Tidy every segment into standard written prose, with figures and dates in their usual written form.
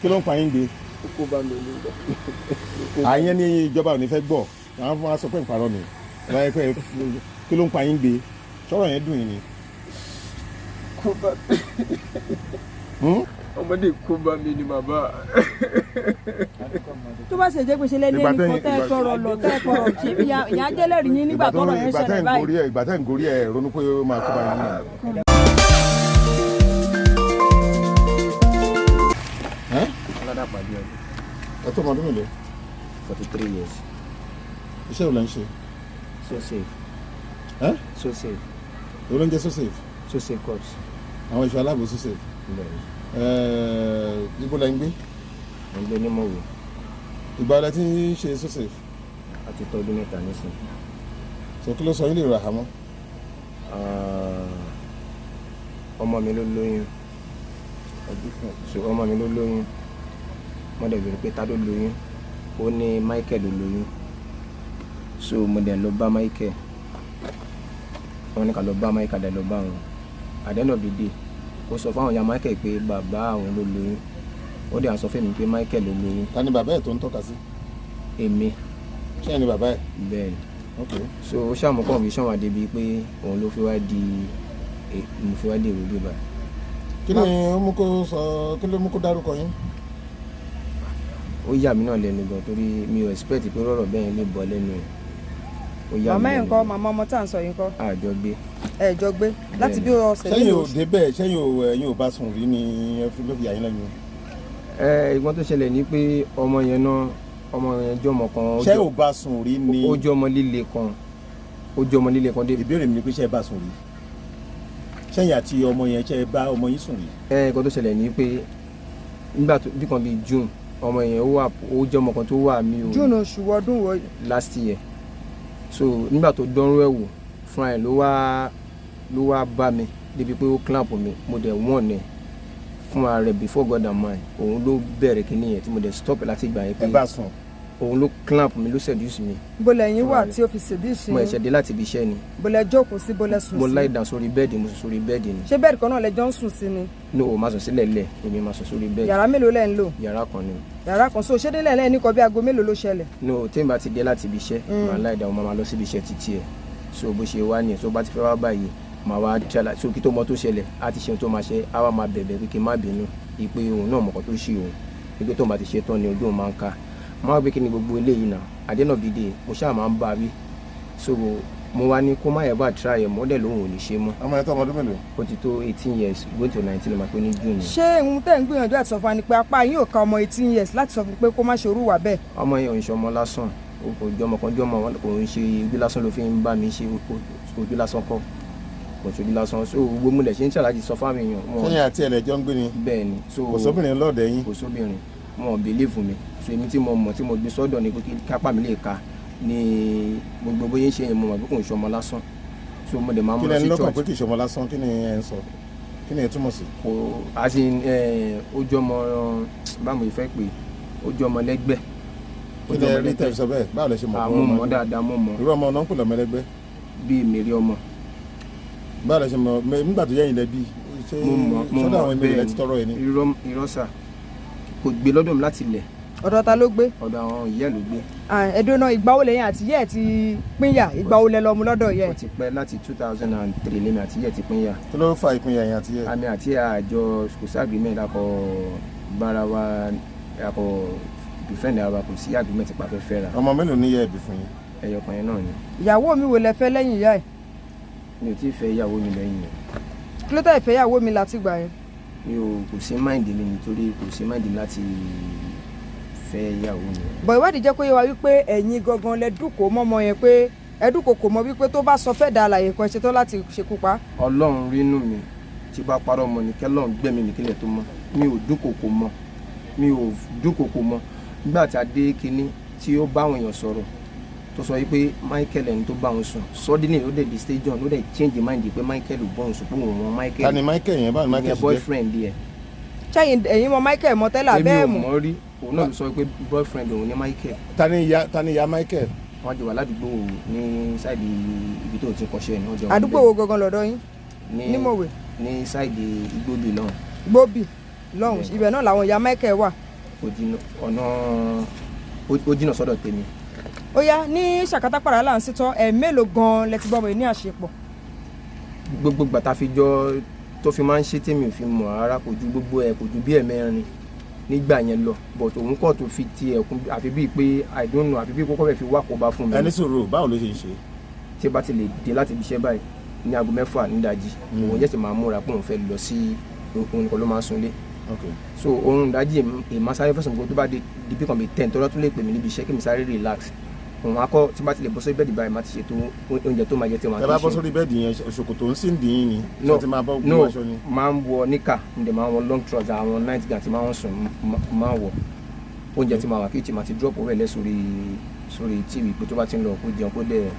kí ló ń pa yín gbé. kó bá mi ní lọ. àyẹn ní ìjọba ò ní fẹ́ gbọ́ àwọn fún wa sọ pé ń parọ́ ni láyé pé kí ló ń pa yín gbé sọ̀rọ̀ yẹn dùn yín ni. kó bá ọmọdé kó bá mi ní bàbá. tó bá ṣe jẹ́ pé ṣe lẹ́ni ẹnìkan tẹ́ ẹ tọrọ lọ tẹ́ ẹ tọrọ ṣé ìyá jẹ́lẹ̀rìí yín nígbà tọrọ yẹn ṣẹlẹ̀ báyìí. ìgbà tẹ́ ń gorí ẹ̀ ronú pé ó máa kó bá yín náà. aládàpàdé ọdún. ẹ tó ọmọdún mélòó. 43 years. iṣẹ́ wo lẹ ń ṣe. so safe. so safe. èwo ló ń jẹ́ so safe. so safe cops. àwọn ìṣọ́ aláàbò so safe. ibo la ń gbé. mo ń gbé ní Mowe. ìgbà ọ̀la tí ń ṣe so safe. àti tọ́dún mẹ́ta nísìn. so kí ló sọ yín lè rà àmọ́. ọmọ mi ló lóyún. so ọmọ mi ló lóyún. mo dẹ̀ bèrè pé ta ló lóyún. ó ní Michael ló lóyún. so mo dẹ̀ lọ bá Michael. wọ́n ní ká lọ bá Michael dẹ̀ lọ bá wọn. at the end of the day ó sọ fáwọn ìyá Michael pé bàbá àwọn ló lóyún. ó dẹ̀ sọ fún mi pé Michael ló lóyún. ta ni bàbá ẹ̀ tó ń tọ́ka sí. èmi. ṣé ẹ ní bàbá ẹ̀. bẹ́ẹ̀ ni. ok. so ó ṣàmù conviction wà débi pé òun ló fi wá di mo fi wá dé ìròlé báyìí. kí ni ó mú kó sọ kí ló mú kó dárúkọ yín. ó yà mí náà lẹ́nu gan torí mi ò expect pé rọ̀rọ̀ bẹ́ẹ̀ lè bọ́ lẹ́nu ẹ̀. màmá ẹ̀ ń kọ́ màmá ọmọ tá à ń sọ yìí kọ́. àjọ gbé. ẹ jọ gbé láti bí ọ̀sẹ̀ mélòó. sẹ́yìn ò débẹ̀ sẹ́yìn ẹ̀yin ò bá sùn rí ni ẹ fi ló fi yà yín lẹ́nu. ìgbọ́n tó ṣẹlẹ̀ ni pé ọmọ yẹn náà ọmọ yẹn jọmọ kan. ṣé ò bá sùn rí ni. ó jọmọ líle kan. ó jọmọ líle kan dé. ìbéèrè mi ni pé ṣé ẹ bá sùn rí. sẹ́yìn àti ọmọ yẹn ṣé ẹ bá ọmọ yín sùn rí. ìgbọ́n tó ṣẹlẹ̀ ni pé nígbà tó bí kan bíi June ọmọ yẹn ó jọmọ kan tó wà mí o. June oṣù ọdún wo. last year so nígbà tó dánrú ẹ̀ wò fúnra ẹ̀ ló wá bá mi débi pé ó clamp mi mo dẹ̀ wọ̀n ẹ̀ fúnra rẹ̀ before God and man òun ló bẹ̀rẹ̀ kínní yẹn tí mo dẹ̀ stop láti gbà yẹn pé ẹ bá sùn. òun ló clamp mi ló seduce mi. bọ́lẹ̀ yín wà tí ó fi seduce yín. mo ẹ̀ṣẹ̀ dé láti ibi iṣẹ́ ni. bọ́lẹ̀ jókòó sí bọ́lẹ̀ sùn sí. mo lie down sórí bẹ́ẹ̀dì mo sùn sórí bẹ́ẹ̀dì ni. ṣé bẹ́ẹ̀dì kan náà lẹjọ́ ń sùn sí ni. no o máa sùn sílẹ̀ lẹ̀ èmi máa sùn sórí bẹ́ẹ̀dì. yàrá mélòó lẹ ń lò. yàrá kan ni. yàrá kan so ṣé délẹ̀ lẹ́yìn nìkan bí aago mélòó ló ṣẹlẹ̀. no tí n bá ti dé láti ibi iṣẹ́ máa lie down máa lọ síbi iṣẹ́ títí ẹ̀ so bó ṣe wá nìyẹn so bá ti fẹ́ wá báyìí màá wá ṣàlàyé so kí tó mọ tó ṣẹlẹ̀ á ti ṣe ohun tó máa ṣe á wá máa bẹ̀bẹ̀ pé kí n má bínú ìpè òun náà mọ̀kàn tó ṣe òun ìpè tó máa ti ṣe tán ni ojú òun máa ń ká máa gbé kí ni gbogbo eléyìí náà àdénà bìdè mo ṣáà máa ń bá a wí so mo wá ní kó má yẹ bá try ẹ̀ mọ́dẹ̀ lóhùn ò ní ṣe mọ́. ọmọ yẹn tó ọmọdún mélòó. ó ti tó 18 years going to 19 ló máa pé ní June. ṣé ohun tẹ́ ń gbìyànjú àti sọ fún wa ni pé apá yín ò ka ọmọ 18 years láti sọ fún pé kó má ṣe orú wà bẹ́ẹ̀. ọmọ yẹn ò ń ṣe ọmọ lásán kò jọmọ kan jọmọ kò ń ṣe ojú lásán ló fi ń bá mi ṣe ojú lásán kọ́ kò ṣojú lásán so gbogbo mo lè ṣe ń ṣàlàyé sọ fáwọn èèyàn. sẹ́yìn àti ẹ̀lẹ́jọ́ ń gbé ni. bẹ́ẹ̀ ni so kò sóbìnrin lọ́ọ̀dẹ̀ yín. kò sóbìnrin wọn ò believe mi so èmi tí mo mọ̀ tí mo gbé sọ́dọ̀ ni pé kápá mi lè ka ni gbogbo bóyá ń ṣe yẹn mo mọ̀ pé kò ń ṣọmọ lásán so mo dẹ̀ máa mú lọ sí church. kí ni ẹni lọ́kàn pé kì í ṣọmọ lásán kí ni ẹ ń sọ kí ni ẹ túmọ̀ sí. kò àti ojú ọmọ báwo ìfẹ́ pé ojú ọmọ lẹ́gbẹ́. kí ni ẹ rí tẹ̀ sọ bẹ́ẹ̀ báwo lẹ ṣe mọ̀ fún ọmọ. àmọ́ dáadáa mo mọ̀. irú ọmọ náà ń pè lọ́mọ ẹlẹ́gbẹ́. bíi mèrè ọmọ. báwo lẹ ṣe mọ̀ nígbà tó yẹ́yìn lẹ bí sọ́dọ̀ àwọn ènìyàn lẹ ti tọrọ ẹ ní. ìrọ́sà kò gbé lọ́dọ̀ mi láti ilẹ̀. ọ̀dọ̀ ta ló gbé. ọ̀dọ̀ àwọn ìyá ló gbé. ẹ̀dùn náà ìgbà wo lẹ́yìn àti yẹ́ ẹ̀ ti pínyà ìgbà wo lẹ lọ mú lọ́dọ̀ yẹ́ ẹ̀. ó ti pẹ́ láti 2003 lèmi àti yẹ́ ti pínyà. kí ló fa ìpínyà yẹn àti yẹ́. àmì àti àjọ kò sí agreement akọ bára wa akọ befriend ara wa kò sí agreement pa fẹ́ fẹ́ ra. ọmọ mélòó ní yẹ́ ẹ̀bì fún yín. ẹyọkan yẹn náà ni. ìyàwó mi wo lẹ fẹ́ lẹ́yìn ìyá ẹ̀. mi ò tí ì fẹ́ ìyàwó mi lẹ́yìn yẹn. kí ló tẹ̀ ìfẹ́ ìyàwó mi láti gbà yẹn. mi ò kò sí mind mi nítorí kò sí mind láti fẹ́ ìyàwó mi. bọ̀ ìwádìí jẹ́ kó yé wa wípé ẹ̀yin gangan lẹ dúnkòó mọ́mọ́ yẹn pé ẹ dúnkòó kò mọ wípé tó bá sọ fẹ́ da àlàyé kan ṣe tó láti ṣekú pa. Ọlọ́run rínú mi tí bá parọ́ mọ́ ni kẹ́lọ́run gbẹ̀mí mi kílẹ̀ tó mọ́ mi ò dúnkòó mọ́ nígbà tí a dé kinní tí ó bá àwọn èèyàn sọ̀rọ̀ tó sọ wípé Michael ẹni tó bá òun sùn suddenly ó dẹ̀ di stage on ó dẹ̀ change mind pé Michael ò bọ́ òun sùn pé òun mọ Michael. ta ni Michael yẹn báwo ni Michael ṣe jẹ́ boyfriend yẹ. ṣẹ́yìn ẹ̀yin mọ Michael mọ tẹ́lẹ̀ abẹ́ èmi ò mọ̀ rí òun náà ló sọ pé boyfriend òun ní Michael. ta ni ya Michael. wọ́n jọ wà ládùúgbò ní sáìdì ibi tó ti kọ́ṣẹ́ ni. àdúgbò wo gangan lọ́dọ̀ yín. ní Mowe. ní sáìdì Igbóbi lọ́hùn. Igbóbi lọ́hùn ibẹ̀ náà làwọn ìyá Michael wà. kò jìnnà ọ̀nà ó jìnnà sọ́dọ̀ tèmi. ó yá ní ṣàkátàpàrà là ń sítọ́ mélòó gan-an lẹ ti bọ́ ọmọ yìí ní àṣepọ̀. gbogbo gbàtà fi jọ tó fi máa ń ṣe tèmi ò fi mọ̀ rárá kò ju gbogbo ẹ̀ kò ju bí ẹ̀mẹ́rin nígbà yẹn lọ but òun kàn tó fi ti ẹ̀kún àfi bíi pé I don't know àfi bíi kókó fẹ́ fi wá kó bá fún mi. ẹni sọ̀rọ̀ báwo ló ṣe ń ṣe. tí bá ti lè dé láti ibi iṣẹ́ báyìí ní aago 6 nídàjí òun yẹn ti máa múra pé òun fẹ́ lọ sí òun nìkan ló máa ń sunlé. So òun ìdájí èèmọ̀ sáré fẹsùn gbogbo tó bá di bí kan bíi 10 tó lọ́tún lè pè mí níbi iṣẹ́ kí mi sáré relax òun akọ tí bá ti lè bọ́ sórí bẹ́ẹ̀dì báyìí máa ti ṣètò oúnjẹ tó máa jẹ tí wọ́n á ti ṣe. ẹ bá bọ́ sórí bẹ́ẹ̀dì yẹn ṣòkòtò ń sìn dín ní. no no máa ń wọ níkà ǹdẹ̀ máa ń wọ long trouser àwọn night gown tí máa ń sùn máa ń wọ oúnjẹ tí máa wà kíchìn máa ti drop owó ẹ̀ lẹ́ sórí tv pé tó bá ti ń lọ kó jẹun kó dẹ̀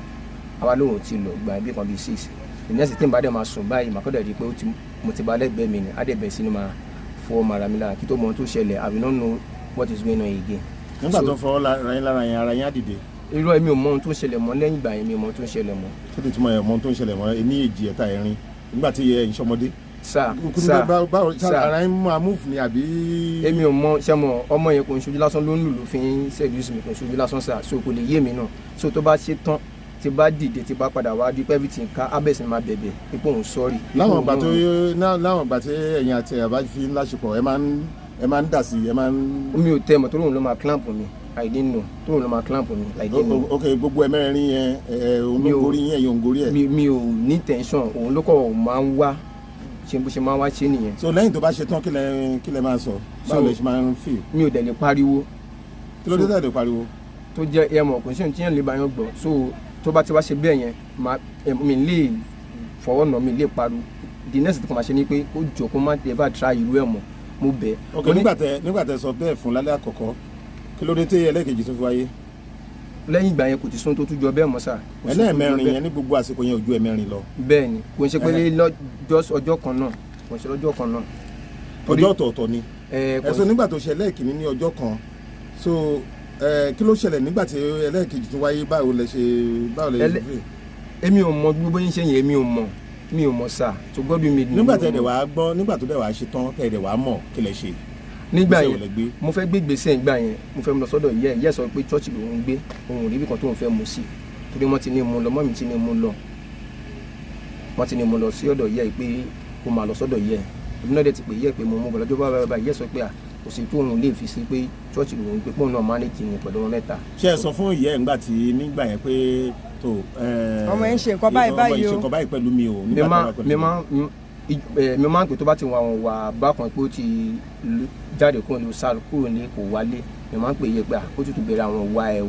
àwa lóhùn ti lọ gbà bí kan bíi 6 the next thing bá dẹ̀ máa sùn báyìí màá kọ́ dẹ̀ rí i pé mo ti bá lẹ́gbẹ̀ẹ́ mi ni á dẹ̀ bẹ̀ sí ni máa fọwọ́ mara mi lára kí tó mọ ohun tó ṣẹlẹ̀ I will not know what is going on again. nígbà tó fọwọ́ lára yẹn ara yẹn á dìde. irọ́ mi ò mọ ohun tó ń ṣẹlẹ̀ mọ́ lẹ́yìn ìgbà yẹn mi ò mọ ohun tó ń ṣẹlẹ̀ mọ́. tó ti túmọ̀ ẹ̀ mọ ohun tó ń ṣẹlẹ̀ mọ́ ní èjì ẹ̀ta ẹ̀rin nígbà tí ẹ̀ ń ṣọmọdé. sáà ara yín máa múùfù ni àbí. èmi ò mọ ṣẹ́mọ̀ ọmọ yẹn kò ń ṣojú lásán ló ń lùlù fi ń ṣẹ́dúùsì mi kò ń ṣojú lásán sáà so kò lè yé mi náà so tó bá ṣe tán tí bá dìde tí bá padà wá di everything ká abẹ́sẹ̀ máa bẹ̀bẹ̀ ipò òun sọ́ọ̀rì. láwọn ìgbà tí ẹ̀yin àti ẹ̀ bá fi ń láṣepọ̀ ẹ máa ń dà sí ẹ máa ń. mi ò tẹ́ mọ̀ tó lóun ló máa clamp mi I didn't know tó lóun ló máa clamp mi I didn't know. ok gbogbo ẹ̀mẹ́rin yẹn olóńgorí yẹn yóò ń gorí ẹ̀. mi ò ní tension òun ló kọ̀ máa ń wá ṣe bó ṣe máa wá ṣe nìyẹn. so lẹ́yìn tó bá ṣe tán kí lẹ máa sọ báwo lè ṣe máa ń feel. mi ò dẹ̀ lè pariwo. kí ló dé tẹ̀ lè pariwo. tó jẹ́ ẹ̀mọ̀ kò sí ohun tí yẹn lè bá yẹn gbọ́ so tó bá ti wá ṣe bẹ́ẹ̀ yẹn mi lè fọwọ́ nà mi lè pariwo the next thing kò máa ṣe ni pé ó jọ kó má ever try irú ẹ̀ mọ́ mo bẹ̀. ok nígbà tẹ sọ bẹ́ẹ̀ fún lálẹ́ àkọ́kọ́ kí ló dé tẹ́ ẹlẹ́ẹ̀kejì tó fi wáyé. lẹ́yìn ìgbà yẹn kò ti sún tó tún jọ bẹ́ẹ̀ mọ́ sà. ẹlẹ́ẹ̀mẹrin yẹn ní gbogbo àsìkò yẹn ò ju ẹ̀mẹrin lọ. bẹ́ẹ̀ ni kò ń ṣe pé ọjọ́ kan náà kò ń ṣe lọ́jọ́ kan náà. ọjọ́ ọ̀tọ̀ọ̀tọ̀ ni ẹ̀sùn nígbà tó ṣe ẹlẹ́ẹ̀kìnní ní ọjọ́ kan so kí ló ṣẹlẹ̀ nígbà tí ẹlẹ́ẹ̀kejì tún wáyé báwo lẹ ṣe fi. èmi ò mọ gbogbo yín ṣe yẹn mi ò mọ sà tó gbọ́dọ̀ mi. nígbà tó dẹ̀ wá ṣe tán tẹ̀ dẹ̀ wá mọ̀ kí lẹ ṣe. nígbà yẹn mo fẹ́ gbé gbèsè ìgbà yẹn mo fẹ́ lọ sọ́dọ̀ ìyá sọ pé church lòún gbé òun ò rí ibi kan tóun fẹ́ mu sí torí wọ́n ti ní mu lọ mọ́ mi ti ní mu lọ wọ́n ti ní mu lọ sí ọ̀dọ̀ ìyá pé kó máa lọ sọ́dọ̀ ìyá èmi náà dẹ̀ ti pè ìyá pé mo mú bọ̀ lọ́jọ́ bá ìyá sọ pé kò sí tó òun lè fi sí pé church lòún gbé pọ́ùn náà manage ni pẹ̀lú wọn mẹ́ta. ṣé ẹ sọ fún ìyá ẹ̀ nígbà yẹn pé tó ọmọ yẹn ṣe nǹkan báyìí o ọmọ yẹn ṣe nǹkan báyìí pẹ̀lú mi o. mi máa ń pè tó bá ti wà bákan pé ó ti jáde kúrò ní sáà kúrò ní kò wálé mi máa ń pè yẹ pé ó tún bẹ̀rẹ̀ àwọn wá ẹ̀ o.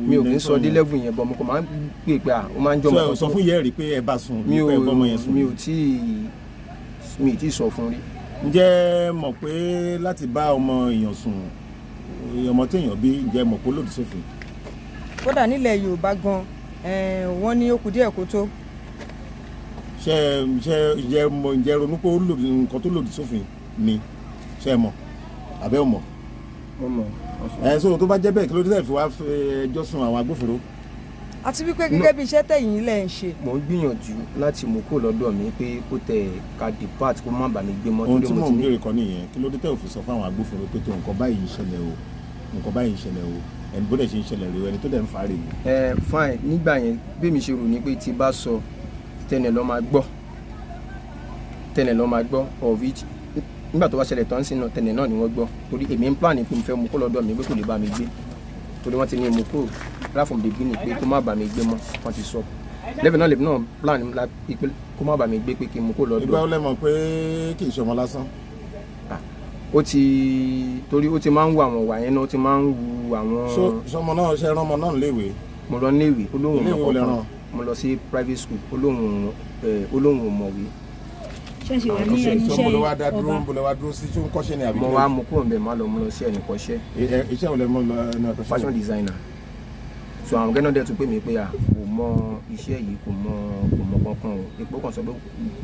mi ò kì í sọ dé level yẹn bọ́ mo kò máa ń pè pé ó máa ń jọ mọ́. sọ fún ìyá ẹ̀ rí pé ẹ bá sùn mi ò tí ì sọ fún rí. ǹjẹ́ mọ̀ pé láti bá ọmọ èèyàn sùn ọmọ téèyàn bí ǹjẹ́ mọ̀ pé ó lòdì sófin. kódà nílẹ̀ Yorùbá gan wọ́n ní ó kù díẹ̀ kó tó. ǹjẹ́ ronú pé nǹkan tó lòdì sófin ni ṣe mọ̀ àbẹ́ ò mọ̀. mo mọ̀. so tó bá jẹ́ bẹ́ẹ̀ kí ló dé fi wá ẹjọ́ sùn àwọn agbófinró. àti wípé gẹ́gẹ́ bí iṣẹ́ tẹ̀yìn lẹ̀ ń ṣe. mo ń gbìyànjú láti mú kó lọ́dọ̀ mi pé kó tẹ̀ ká depart kó má bà mí gbé mọ́tò. ohun tí mò ń béèrè kan nìyẹn kí ló dé tẹ̀ òfin sọ fáwọn agbófinró pé tó nǹkan báyìí ń ṣẹlẹ̀ o ẹni bó dẹ̀ ṣe ń ṣẹlẹ̀ rèé ẹni tó dẹ̀ ń fa rèé. fine nígbà yẹn bí mi ṣe rò ní pé tí bá sọ tẹnẹ lọ máa gbọ́ of which nígbà tó wá ṣẹlẹ̀ tán sínú tẹnẹ náà ni wọ́n gbọ́ torí èmi ń plan pé mo fẹ́ mú kó lọ́dọ̀ mi pé kò lè bá mi gbé torí wọ́n ti ní mo kó right from the beginning pé kó má bà mí gbé mọ́ wọ́n ti sọ lẹ́bìn náà plan pé kó má bà mí gbé pé kí n mú kó lọ́dọ̀. ìgbà wo lẹ mọ̀ pé kì í ṣe ọmọ lásán. torí ó ti máa ń wo àwọn wà yẹn náà ó ti máa ń wu àwọn. sọmọ náà ṣe rán ọmọ náà léèwé. mo lọ léèwé olóhùn ọmọ kan mo lọ sí private school olóhùn ọmọwé. ṣẹ́ṣẹ̀ wà ní ẹni iṣẹ́ ọba mo lọ wá dúró sí tí ó ń kọ́ṣẹ́ ní àbí. mo wá mú kúrò ń bẹ̀ má lọ mo lọ sí ẹnì kọ́ṣẹ́. iṣẹ́ wo lẹ mọ lọ ẹnu ọ̀tọ̀. fashion designer so àwọn gẹ́nà dẹ̀ tún pè mí pé kò mọ iṣẹ́ yìí kò mọ kankan o ipò kan sọ pé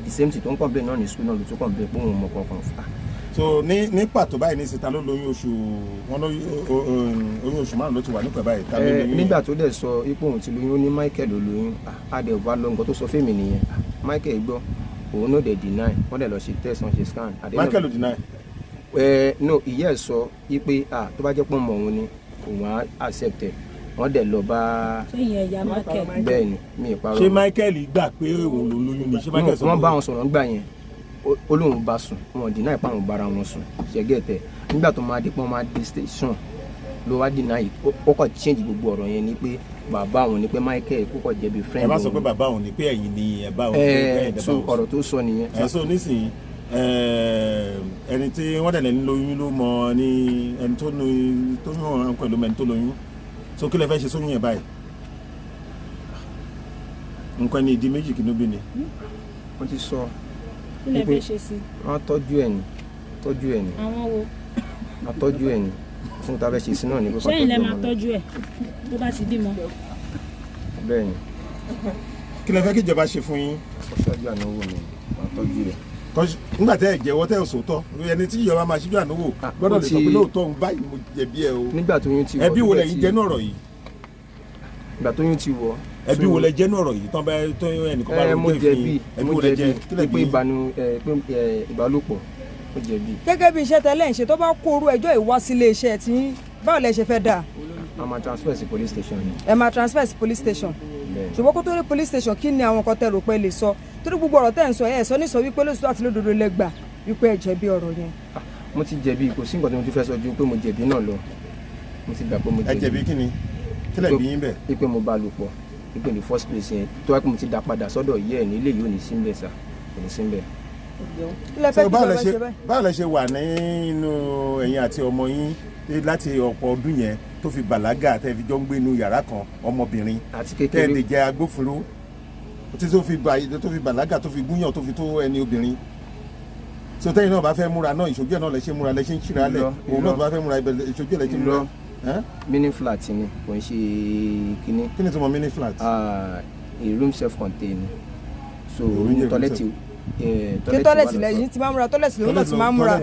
the same thing tó ń kàn bẹ́ẹ̀ náà ní school náà ló tún kàn bẹ́ẹ̀ pé òun mọ kankan fà. so ní pàtó báyìí ní Setan ló lóyún oṣù oyún oṣù márùn ló ti wà nípa báyìí. nígbà tó dẹ̀ sọ ipò òun ti lóyún ó ní Michael ló lóyún adẹ̀ wà lọ nǹkan tó sọ fẹ́mi nìyẹn Michael gbọ́ òun náà dẹ̀ deny wọ́n dẹ̀ lọ ṣe test wọ́n ṣe scan. Michael ló deny. no ìyá ẹ̀ sọ wípé tó bá jẹ́ pọ̀ mọ̀ òun ni òun á accept ẹ̀ wọ́n dẹ̀ lọ bá. ṣé ìyẹn ìyá Michael. bẹ́ẹ̀ ni mi ì parọ́. ṣé Michael gbà pé òun ló lóyún ni ṣé Michael sọ. wọ́n bá wọn sọ̀rọ̀ nígbà yẹn olóhùn bá sùn wọn dínà ìpá àwọn bára wọn sùn ṣẹ́gẹ̀tẹ̀ nígbà tó máa dé pọ́n máa dé station ló wá dínà yìí ó kàn change gbogbo ọ̀rọ̀ yẹn ni pé bàbá òun ni pé Michael kó kàn jẹ̀bi friend òun. ẹ bá sọ pé bàbá òun ni pé ẹ̀yin ni ẹ bá òun. so ọ̀rọ̀ tó sọ nìyẹn. ẹ sọ nísìnyí ẹni tí wọ́n dẹ̀ lẹ́ni lóyún ló mọ ní ẹni tó ní ọ̀ràn pẹ̀lú ẹni tó lóyún so kí lẹ fẹ́ ṣe sóyún yẹn báyìí nǹkan ní ìdí méjì kí ló bí ni. wọ́n ti sọ kí lẹ fẹ́ ṣe sí. wọ́n tọ́jú ẹ̀ ní àwọn wo. wọ́n tọ́jú ẹ̀ ní fún tá a fẹ́ ṣe sí náà ní pé kọ́ tọ́jú ọmọ náà. ṣé ilẹ̀ máa tọ́jú ẹ̀ tó bá ti bímọ. bẹ́ẹ̀ ni. kí lẹ fẹ́ kí ìjọba ṣe fún yín. ọ̀ṣọ́jú ànáwó mi wọ́n tọ́jú ẹ̀. nígbà tẹ́ ẹ̀ jẹ́wọ́ tẹ́ ẹ̀ sòótọ́ ẹni tí ìjọba máa ṣíjú ànáwó gbọ́dọ̀ lè sọ pé lóòótọ́ òun báyìí mo jẹ̀bi ẹ o. nígbà tó yún ti wọ ẹbí wo lẹ yìí jẹ́ náà ọ̀rọ̀ yìí. nígbà tó yún ti wọ. ẹbí wo lẹ jẹ́ náà ọ̀rọ̀ yìí tán bá tó ẹnìkan bá lóun jẹ́ fi ẹbí wo lẹ jẹ́ kílẹ̀ bí. pé ìbálòpọ̀ ó jẹ̀bi. gẹ́gẹ́ bí iṣẹ́ tẹ́lẹ̀ ń ṣe tó bá kó orú ẹjọ́ ìwá sílé iṣẹ́ tí báwo lẹ ṣe fẹ́ dà. a máa transfer sí police station ni. ẹ máa transfer sí police station. ṣùgbọ́n kó tó rí police station kí ni àwọn kan tẹ́ rò pé lè sọ torí gbogbo ọ̀rọ̀ tẹ́ ń sọ ẹ̀ sọ ní sọ wípé lóṣù àti lódodo lẹ gbà wípé ẹ jẹ̀bi ọ̀rọ̀ yẹn. mo ti jẹ̀bi kò sí nǹkan tí mo ti fẹ́ sọ ju pé mo jẹ̀bi náà lọ mo ti gbà pé mo jẹ̀bi. ẹ jẹ̀bi kí ni kílẹ̀ bí yín bẹ̀. pé mo bá lò pọ̀ pé ní first place yẹn tó wá pé mo ti dá padà sọ́dọ̀ yẹ́ ẹ̀ ní ilé yìí ò ní sí mbẹ̀ sà kò ní sí mbẹ̀. báwo lẹ ṣe wà nínú ẹ̀yin àti ọmọ yín láti ọ̀pọ̀ ọdún yẹn tó fi bàlágà tẹ́ fi jọ ń gbé inú yàrá kan ọmọbìnrin àti kékeré tẹ́ ẹ̀ lè jẹ́ agbófinró tí tó fi bàlágà tó fi gúnyàn tó fi tó ẹni obìnrin so tẹ́yìn náà bá fẹ́ múra náà ìṣojú ẹ̀ náà lẹ ṣe múra lẹ ṣe ń ṣíra lẹ̀ òun náà tó bá fẹ́ múra ìṣojú ẹ̀ lẹ ṣe múra. mini flat ni kò ń ṣe kíní. kí ni tó mọ mini flat. a room self contained so ní tọ́lẹ́tì kí tọ́lẹ̀tì lẹ́yìn tí máa ń múra tọ́lẹ̀tì lòun náà ti máa ń múra.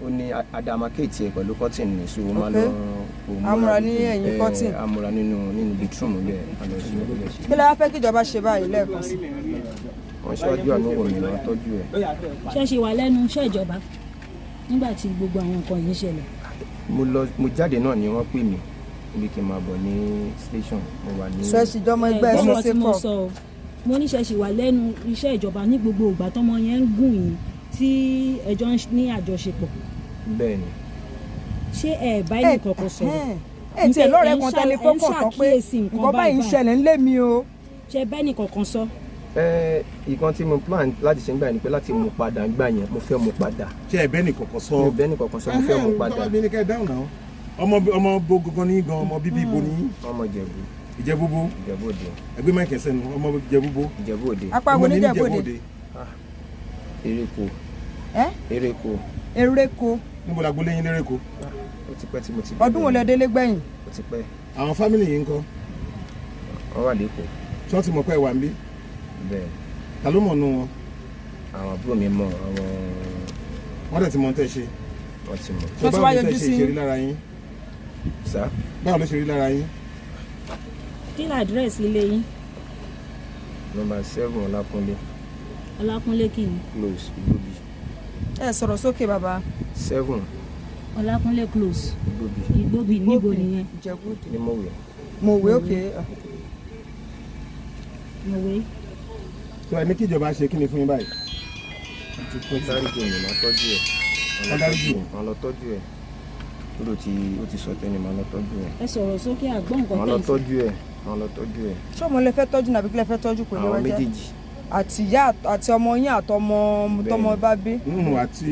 ó ní adamaketi ẹ̀ pẹ̀lú cotton ni so ó máa lọ. amúra ní ẹ̀yìn cotton. amúra nínú bedroom bẹ́ẹ̀ alọ́ sí ilé ṣe. kí lè wá fẹ́ kí ìjọba ṣe báyìí lẹ́ẹ̀kan sí. wọ́n ṣáájú ànáwó mi wọ́n tọ́jú ẹ̀. ṣé ṣe wà lẹ́nu iṣẹ́ ìjọba nígbà tí gbogbo àwọn nǹkan yìí ṣẹlẹ̀. mo jáde náà ni wọ́n pè mí níbi kí n máa bọ̀ ní station mo wà ní. sọ ẹ sì jọmọ ẹgbẹ́ ẹ ṣe pọ̀. mo níṣẹ́ ṣì wà lẹ́nu iṣẹ́ ìjọba ní gbogbo ìgbà tọ́mọ yẹn ń gùn yín tí ẹjọ́ ní àjọṣepọ̀. bẹ́ẹ̀ ni. ṣé ẹ bá ẹnì kankan sọ̀rọ̀. ẹ tiẹ̀ lọ́rẹ̀ẹ́ kan tẹ́lẹ̀ fọ́kàn kan pé nǹkan báyìí ń ṣẹlẹ̀ ńlé mi o. ṣé bá ẹnì kankan sọ. ìkan tí mo plan láti ṣe ń gbà ni pé láti mú padà ń gbà yẹn mo fẹ́ mú padà. ṣé ẹ bẹ́ẹ̀ ni kọ̀ọ̀kan sọ. mo bẹ́ẹ̀ ni kọ̀ọ̀kan sọ mo fẹ́ mú padà. ọmọ bo gangan ní gan ọmọ bíbí ibo ní. ọmọ Ìjẹ̀bú. Ìjẹ̀bú-Òde. Ìjẹ̀bú-Òde. ẹgbẹ́ máa kẹsẹ̀ nu ọmọ Ìjẹ̀bú-Òde. Ìjẹ̀bú-Òde. apá wo ní Ìjẹ̀bú-Òde. Ereko. Ereko. Ereko. níbo la gbólé yín léreko. ó ti pẹ́ tí mo ti. ọdún wo lẹ délé gbẹ̀yìn. ó ti pẹ́. àwọn fámìlì yìí ń kọ́. wọ́n wà lẹ́kọ̀ọ́. tí wọ́n ti mọ̀ pé ẹ wà ń bí. bẹ́ẹ̀. ta ló mọ̀ nù wọn. àwọn àbúrò mi mọ̀ àwọn. wọ́n dẹ̀ ti mọ̀ tẹ́ ṣe. wọ́n ti mọ̀. wọ́n ti wá yọjú sí ṣe rí lára yín. sá. báwo ló ṣe rí lára yín. kí ni àdírẹ́sì ilé yín. nọ́mbà 7 Ọlákúnlé. Ọlákúnlé kí ni. close Igbobi. ẹ sọ̀rọ̀ sókè bàbá. 7. Ọlákúnlé close. Igbobi. Igbobi níbo nìyẹn. Ìjẹ̀bú-Òde. ní Mowe. Mowe òkè. Mowe. tó ẹni kí ìjọba ṣe kí ni fún yín báyìí. wọ́n dáríjì mi máa tọ́jú ẹ̀. wọ́n dáríjì mi. wọ́n lọ tọ́jú ẹ̀. ó ti sọ tẹ́ni máa lọ tọ́jú ẹ̀. ẹ sọ̀rọ̀ sókè àgbọ̀n nǹkan wọ́n lọ tọ́jú ẹ̀. wọ́n lọ tọ́jú ẹ̀. ṣé ọmọ lẹ fẹ́ tọ́jú nàbí kí lẹ fẹ́ tọ́jú kò lè àwọn wájẹ́. méjèèjì. àti ìyá àti ọmọ yín àtọmọ tọmọ bá bí. àti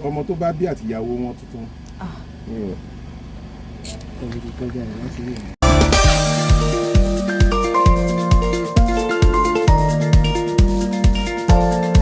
ọmọ tó bá bí àti ìyàwó wọn tuntun. mi ò.